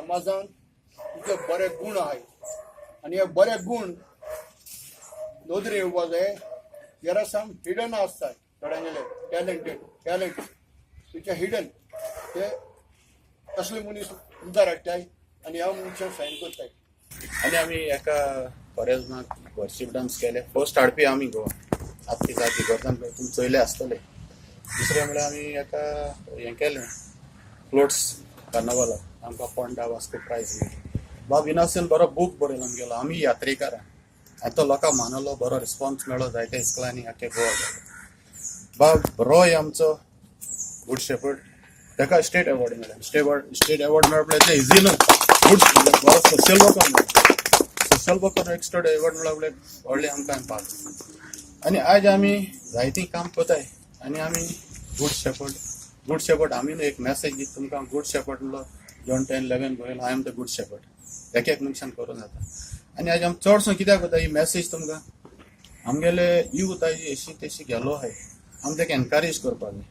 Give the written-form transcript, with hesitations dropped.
समाजान तुजे बरे गुण आहेत आणि हे बरे गुण नोंदणी येवपा जाय. देर आर सम हिडन आसतात थोड्यांगेले टॅलंट तुजे हिडन ते तसले मनीस उदार हाडटाय आणि ह्या मनशाक सायन करताय. आणि आम्ही एका फॉरेस्टाक वर्शीप डान्स केले. फर्स्ट हाडपी आमी गोवा आत्ती जाती गर्दान तुमी चोयले आसतले. दुसरें म्हळ्यार आमी एका हें केलें फ्लोट्स कार्नावालाक आमकां पोंडा वास्को प्रायज मेळ्ळी. बाब विनासन बरो बूक बरयलो आमगेलो आमी यात्रेकार आनी तो लोकांक मानलो बरो रिस्पॉन्स मेळ्ळो जायत्या इस्कलांनी आख्खे गोवा गेलो. बाब रोय आमचो गूड शेपर्ड ताका स्टेट अवॉर्ड मेळ्ळो. स्टेट अवॉर्ड मेळप ते इजी न्हू. गूड बरो सोशल वर्कर मेळ्ळो. सोशल वर्कर एक स्टेट अवॉर्ड मेळप व्हडलें आमकां पावता. आनी आयज आमी जायतीं काम कोताय आनी आमी गूड शेपर्ड आमी एक मॅसेज दीत तुमकां. गूड शेपर्ड म्हणलो जॉन 10:11 बरयलो I am the good shepherd. एक मनशान करूं जाता. आनी आयज आमी चडसो कित्याक कोता ही मॅसेज तुमकां आमगेले यूथ आयज अशी तेशी गेलो आहाय आमी ताका एनकरेज करपाक जाय.